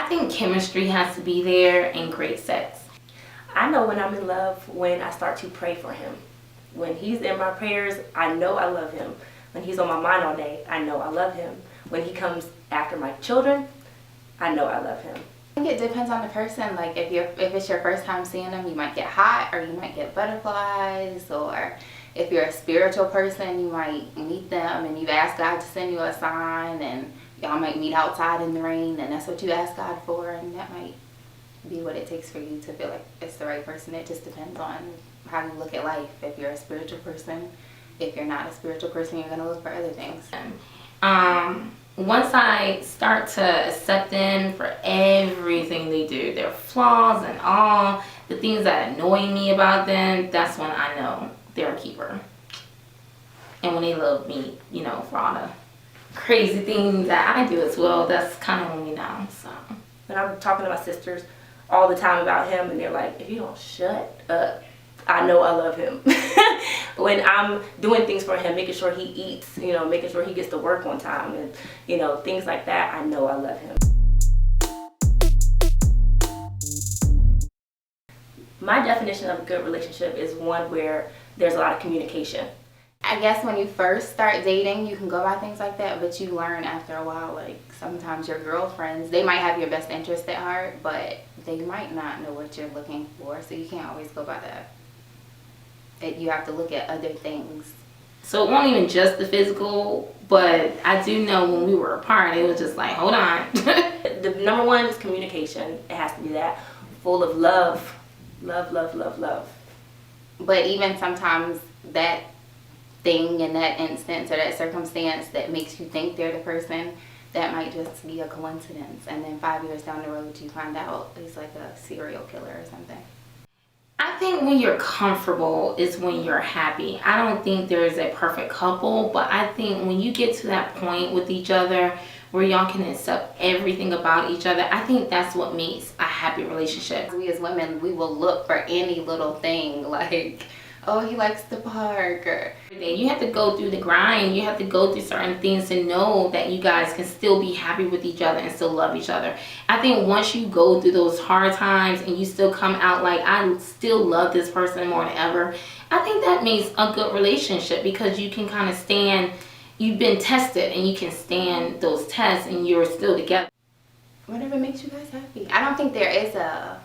I think chemistry has to be there and great sex. I know when I'm in love when I start to pray for him. When he's in my prayers, I know I love him. When he's on my mind all day, I know I love him. When he comes after my children, I know I love him. I think it depends on the person. Like if it's your first time seeing them, you might get hot or you might get butterflies. Or if you're a spiritual person, you might meet them and you ask God to send you a sign, and y'all might meet outside in the rain, and that's what you ask God for, and that might be what it takes for you to feel like it's the right person. It just depends on how you look at life. If you're a spiritual person, if you're not a spiritual person, you're gonna look for other things. Once I start to accept them for everything they do, their flaws and all the things that annoy me about them, that's when I know they're a keeper. And when they love me, you know, for all the crazy things that I do as well, that's kind of when we know. So when I'm talking to my sisters all the time about him, and they're like, if you don't shut up, I know I love him. When I'm doing things for him, making sure he eats, you know, making sure he gets to work on time, and, you know, things like that, I know I love him. My definition of a good relationship is one where there's a lot of communication. I guess when you first start dating, you can go by things like that, but you learn after a while, like sometimes your girlfriends, they might have your best interest at heart, but they might not know what you're looking for, so you can't always go by that. You have to look at other things. So it wasn't even just the physical, but I do know when we were apart, it was just like, hold on. The number one is communication. It has to be that. Full of love. Love, love, love, love. But even sometimes that thing in that instance or that circumstance that makes you think they're the person, that might just be a coincidence. And then 5 years down the road, you find out he's like a serial killer or something. I think when you're comfortable is when you're happy. I don't think there's a perfect couple, but I think when you get to that point with each other where y'all can accept everything about each other, I think that's what makes a happy relationship. We as women, we will look for any little thing, like, oh, he likes the park, or you have to go through the grind. You have to go through certain things to know that you guys can still be happy with each other and still love each other. I think once you go through those hard times and you still come out like, I still love this person more than ever, I think that makes a good relationship, because you can kind of stand, you've been tested and you can stand those tests and you're still together. Whatever makes you guys happy. I don't think there is a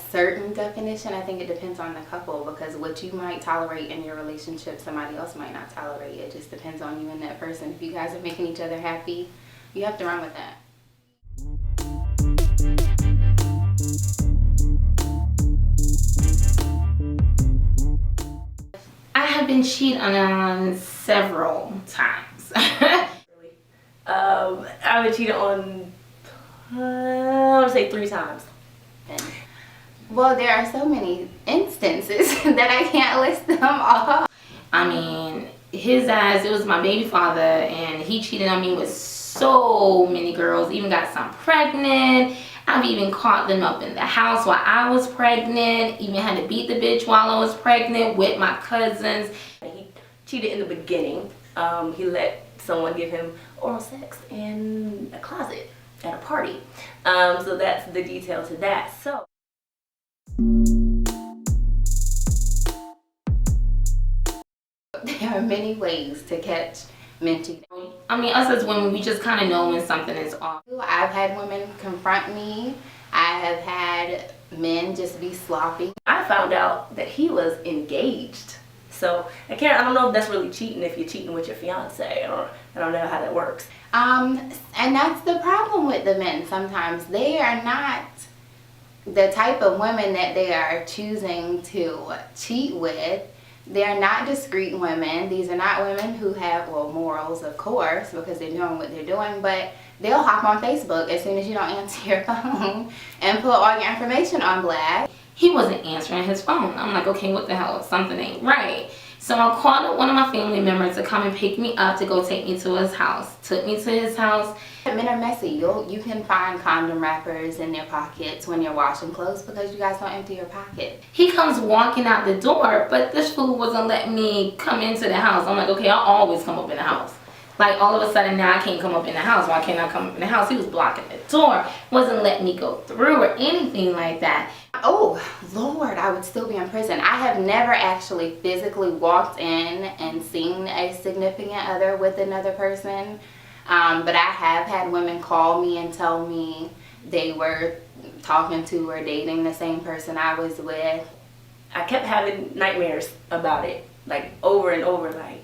certain definition. I think it depends on the couple, because what you might tolerate in your relationship, somebody else might not tolerate. It just depends on you and that person. If you guys are making each other happy, you have to run with that. I have been cheated on several times. I've been cheated on, I would say 3 times. Well, there are so many instances that I can't list them all. I mean, his ass, it was my baby father, and he cheated on me with so many girls, even got some pregnant. I've even caught them up in the house while I was pregnant, even had to beat the bitch while I was pregnant with my cousins. He cheated in the beginning. He let someone give him oral sex in a closet at a party. So that's the detail to that. So there are many ways to catch men cheating. I mean, us as women, we just kind of know when something is off. I've had women confront me. I have had men just be sloppy. I found out that he was engaged. So I don't know if that's really cheating if you're cheating with your fiance, or I don't know how that works. And that's the problem with the men sometimes. They are not the type of women that they are choosing to cheat with. They're not discreet women. These are not women who have, well, morals, of course, because they're doing what they're doing, but they'll hop on Facebook as soon as you don't answer your phone and put all your information on blast. He wasn't answering his phone. I'm like, okay, what the hell? Something ain't right. So I called up one of my family members to come and pick me up to go take me to his house. Took me to his house. Men are messy. You can find condom wrappers in their pockets when you're washing clothes because you guys don't empty your pocket. He comes walking out the door, but this fool wasn't letting me come into the house. I'm like, okay, I'll always come up in the house. Like all of a sudden now I can't come up in the house. Why can't I come up in the house? He was blocking the door, wasn't letting me go through or anything like that. Oh, Lord, I would still be in prison. I have never actually physically walked in and seen a significant other with another person. But I have had women call me and tell me they were talking to or dating the same person I was with. I kept having nightmares about it, like over and over, like,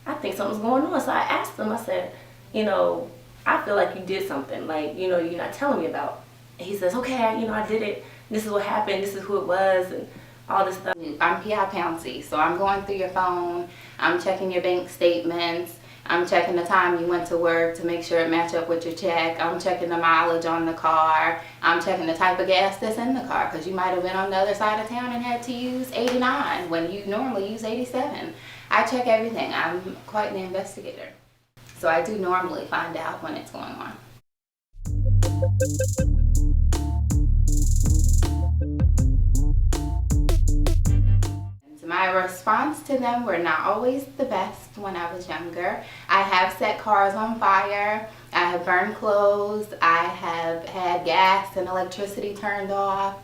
I think something's going on. So I asked him, I said, you know, I feel like you did something, like, you know, you're not telling me about. And he says, okay, I did it. This is what happened. This is who it was, and all this stuff. I'm P.I. Pouncy, so I'm going through your phone. I'm checking your bank statements. I'm checking the time you went to work to make sure it match up with your check. I'm checking the mileage on the car. I'm checking the type of gas that's in the car, because you might have been on the other side of town and had to use 89 when you normally use 87. I check everything. I'm quite an investigator. So I do normally find out when it's going on. My response to them were not always the best when I was younger. I have set cars on fire. I have burned clothes. I have had gas and electricity turned off.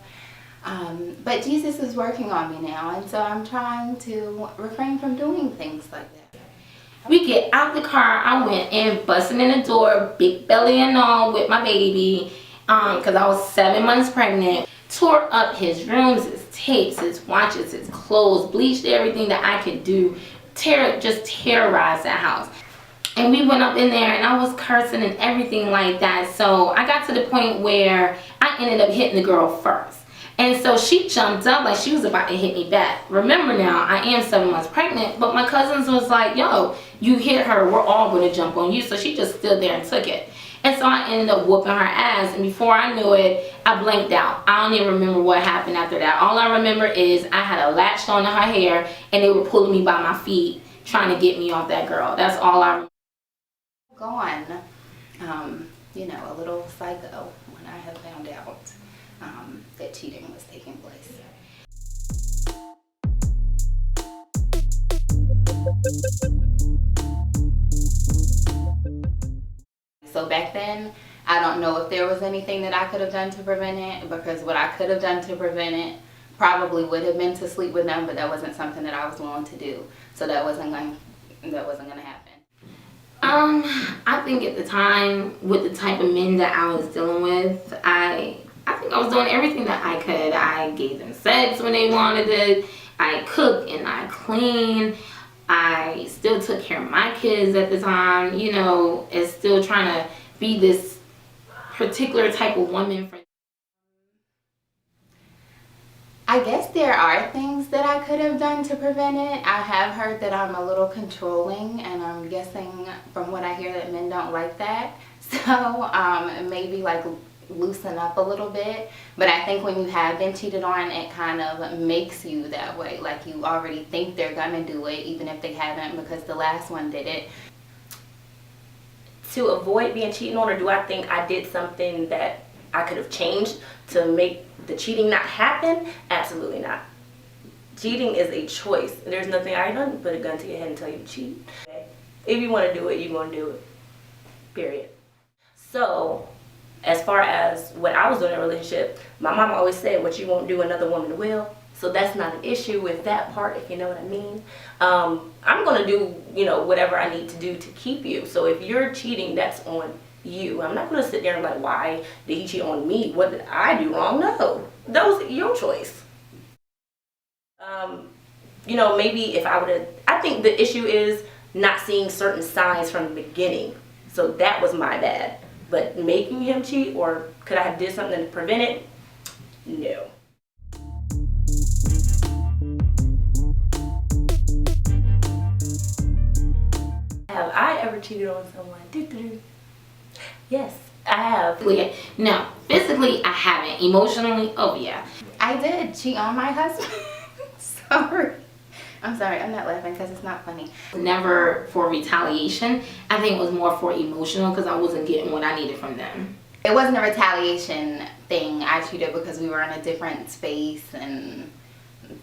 But Jesus is working on me now, and so I'm trying to refrain from doing things like that. We get out the car. I went in, busting in the door, big belly and all, with my baby, because I was 7 months pregnant. Tore up his rooms, his tapes, his watches, his clothes, bleached everything that I could do. Just terrorized that house. And we went up in there and I was cursing and everything like that. So I got to the point where I ended up hitting the girl first. And so she jumped up like she was about to hit me back. Remember now, I am 7 months pregnant, but my cousins was like, yo, you hit her, we're all gonna jump on you. So she just stood there and took it. And so I ended up whooping her ass, and before I knew it, I blanked out. I don't even remember what happened after that. All I remember is I had a latch onto her hair, and they were pulling me by my feet, trying to get me off that girl. That's all I remember. Gone, you know, a little psycho when I had found out that cheating was taking place. So back then, I don't know if there was anything that I could have done to prevent it, because what I could have done to prevent it probably would have been to sleep with them, but that wasn't something that I was willing to do. So that wasn't going to happen. I think at the time, with the type of men that I was dealing with, I think I was doing everything that I could. I gave them sex when they wanted it. I cooked and I cleaned. I still took care of my kids at the time, you know, and still trying to be this particular type of woman for. I guess there are things that I could have done to prevent it. I have heard that I'm a little controlling, and I'm guessing from what I hear that men don't like that. So maybe like loosen up a little bit. But I think when you have been cheated on, it kind of makes you that way. Like you already think they're gonna do it even if they haven't, because the last one did it. To avoid being cheated on, or do I think I did something that I could have changed to make the cheating not happen? Absolutely not. Cheating is a choice. There's nothing I done put a gun to your head and tell you to cheat. If you want to do it, you're going to do it. Period. So as far as what I was doing in a relationship, my mom always said, what you won't do, another woman will. So that's not an issue with that part, if you know what I mean. I'm going to do, you know, whatever I need to do to keep you. So if you're cheating, that's on you. I'm not going to sit there and like, why did he cheat on me? What did I do wrong? No, that was your choice. You know, maybe if I would have, I think the issue is not seeing certain signs from the beginning. So that was my bad. But making him cheat, or could I have did something to prevent it? No. Have I ever cheated on someone? Yes, I have. No, physically I haven't. Emotionally, oh yeah. I did cheat on my husband. Sorry. I'm sorry, I'm not laughing because it's not funny. Never for retaliation. I think it was more for emotional, because I wasn't getting what I needed from them. It wasn't a retaliation thing. I cheated because we were in a different space and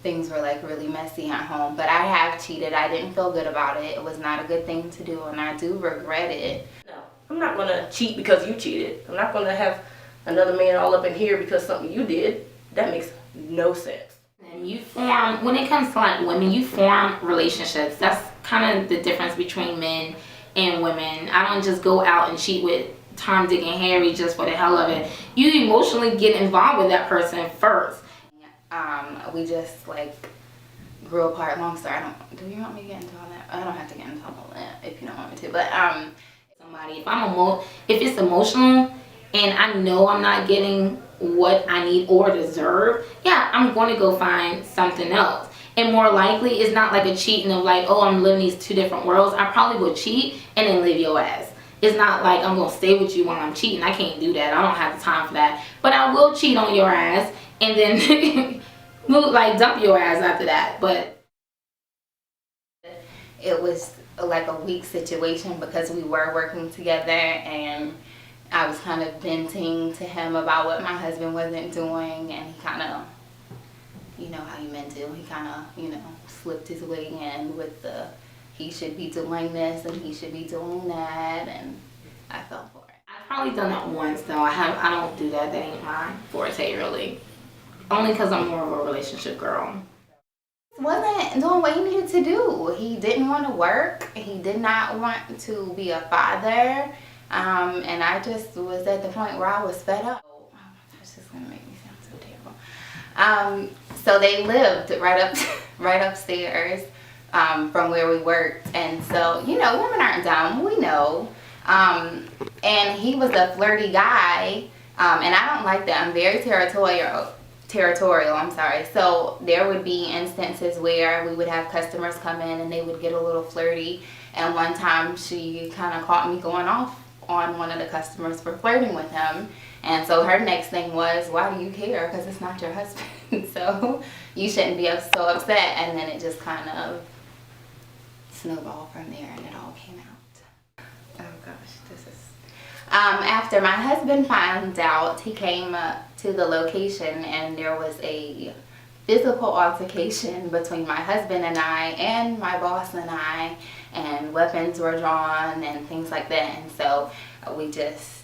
things were like really messy at home. But I have cheated. I didn't feel good about it. It was not a good thing to do, and I do regret it. No, I'm not gonna cheat because you cheated. I'm not gonna have another man all up in here because something you did. That makes no sense. And you form, when it comes to like women, you form relationships. That's kind of the difference between men and women. I don't just go out and cheat with Tom, Dick, and Harry just for the hell of it. You emotionally get involved with that person first. We just like grew apart. Long story. Do you want me to get into all that? I don't have to get into all that if you don't want me to. But Somebody, if it's emotional and I know I'm not getting what I need or deserve, yeah, I'm going to go find something else. And more likely, it's not like a cheating of like, oh, I'm living these two different worlds. I probably will cheat and then leave your ass. It's not like I'm going to stay with you while I'm cheating. I can't do that. I don't have the time for that. But I will cheat on your ass and then dump your ass after that. But it was like a weak situation because we were working together, and I was kind of venting to him about what my husband wasn't doing, and he kind of, you know how you men do, he kind of, slipped his way in with the, he should be doing this and he should be doing that, and I fell for it. I've probably done that once though. I don't do that. That ain't my forte really. Only because I'm more of a relationship girl. Wasn't doing what he needed to do. He didn't want to work. He did not want to be a father. And I just was at the point where I was fed up. Oh my gosh, this is gonna make me sound so terrible. So they lived right upstairs from where we worked, and so women aren't dumb. We know. And he was a flirty guy, and I don't like that. I'm very territorial. So there would be instances where we would have customers come in and they would get a little flirty, and one time she kind of caught me going off on one of the customers for flirting with him, and so her next thing was, why do you care, because it's not your husband, so you shouldn't be so upset. And then it just kind of snowballed from there, and it all came out. Oh gosh, this is after my husband found out, he came to the location, and there was a physical altercation between my husband and I, and my boss and I, and weapons were drawn and things like that. And so we just,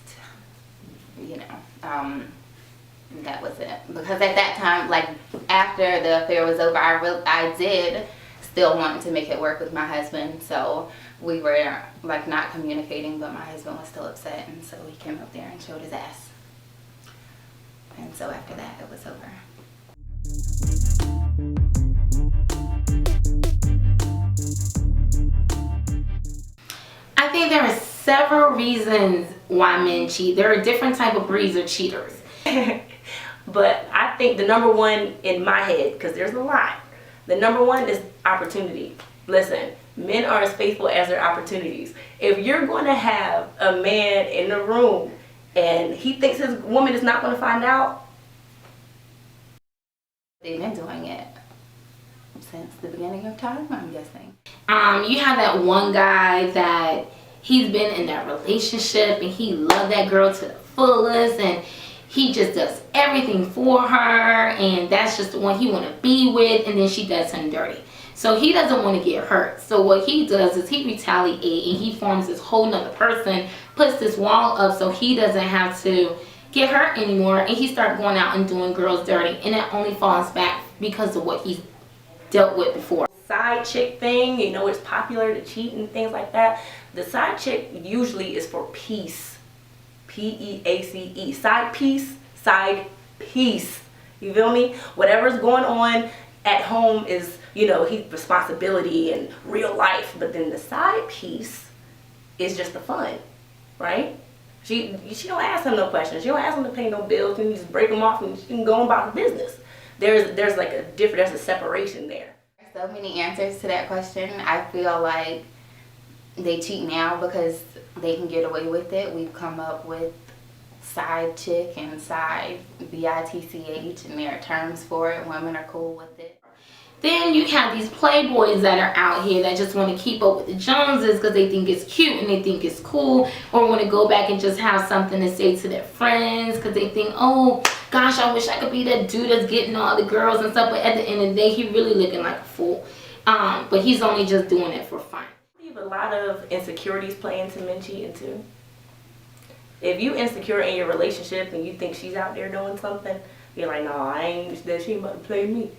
that was it. Because at that time, like after the affair was over, I did still want to make it work with my husband. So we were like not communicating, but my husband was still upset, and so he came up there and showed his ass. And so after that, it was over. I think there are several reasons why men cheat. There are different type of breeds of cheaters. But I think the number one in my head, because there's a lot, the number one is opportunity. Listen, men are as faithful as their opportunities. If you're going to have a man in the room and he thinks his woman is not going to find out, they've been doing it since the beginning of time, I'm guessing. You have that one guy that he's been in that relationship and he loved that girl to the fullest, and he just does everything for her, and that's just the one he want to be with, and then she does him dirty. So he doesn't want to get hurt. So what he does is he retaliates, and he forms this whole nother person, puts this wall up so he doesn't have to get hurt anymore, and he starts going out and doing girls dirty, and it only falls back because of what he's dealt with before. Side chick thing, it's popular to cheat and things like that. The side chick usually is for peace. P-E-A-C-E. Side piece, side peace. You feel me? Whatever's going on at home is, his responsibility and real life. But then the side piece is just the fun, right? She don't ask him no questions. She don't ask him to pay no bills, and you just break them off and she can go on about her business. There's like there's a separation there. So many answers to that question. I feel like they cheat now because they can get away with it. We've come up with side chick and side B-I-T-C-H, and there are terms for it. Women are cool with it. Then you have these playboys that are out here that just want to keep up with the Joneses because they think it's cute and they think it's cool, or want to go back and just have something to say to their friends because they think, oh, gosh, I wish I could be that dude that's getting all the girls and stuff. But at the end of the day, he really looking like a fool. But he's only just doing it for fun. You have a lot of insecurities play into men cheating too. If you insecure in your relationship and you think she's out there doing something, you're like, no, I ain't that she about to play me.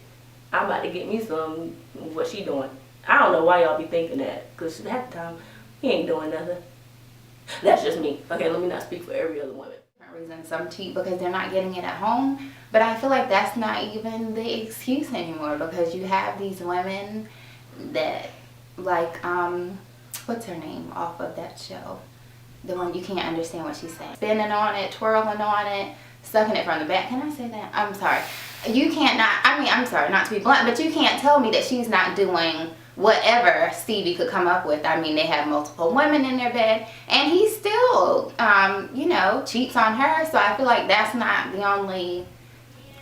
I'm about to get me some what she doing. I don't know why y'all be thinking that, because half the time he ain't doing nothing. That's just me. Okay, let me not speak for every other woman. Reason some cheat because they're not getting it at home, but I feel like that's not even the excuse anymore, because you have these women that like what's her name off of that show, the one you can't understand what she's saying, spinning on it, twirling on it, sucking it from the back. Can I say that? I'm sorry. You can't not, I mean, I'm sorry, not to be blunt, but you can't tell me that she's not doing whatever Stevie could come up with. I mean, they have multiple women in their bed, and he still, you know, cheats on her. So I feel like that's not the only,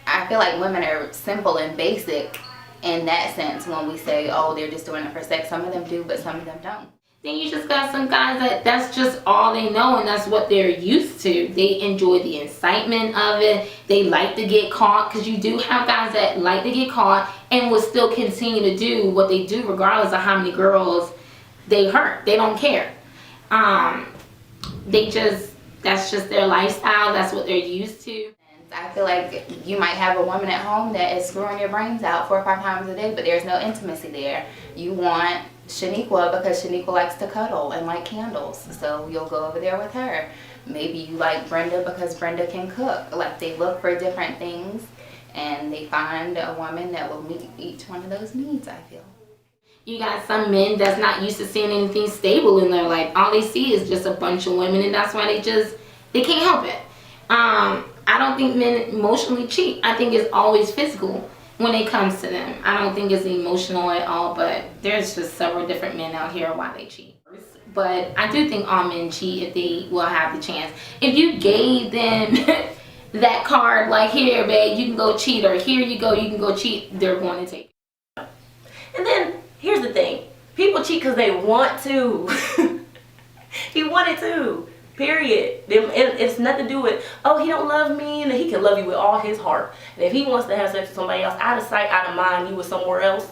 I feel like women are simple and basic in that sense when we say, oh, they're just doing it for sex. Some of them do, but some of them don't. Then you just got some guys that's just all they know, and that's what they're used to. They enjoy the excitement of it. They like to get caught, because you do have guys that like to get caught and will still continue to do what they do regardless of how many girls they hurt. They don't care. That's just their lifestyle. That's what they're used to. I feel like you might have a woman at home that is screwing your brains out 4 or 5 times a day, but there's no intimacy there. You want Shaniqua because Shaniqua likes to cuddle and like candles, so you'll go over there with her. Maybe you like Brenda because Brenda can cook. Like, they look for different things and they find a woman that will meet each one of those needs, I feel. You got some men that's not used to seeing anything stable in their life. All they see is just a bunch of women, and that's why they can't help it. I don't think men emotionally cheat. I think it's always physical when it comes to them. I don't think it's emotional at all, but there's just several different men out here why they cheat. But I do think all men cheat if they will have the chance. If you gave them that card, like, here, babe, you can go cheat, or here you go, you can go cheat, they're going to take it. And then, here's the thing. People cheat because they want to. He wanted to. Period. It's nothing to do with, oh, he don't love me, and he can love you with all his heart. And if he wants to have sex with somebody else, out of sight, out of mind, you with somewhere else,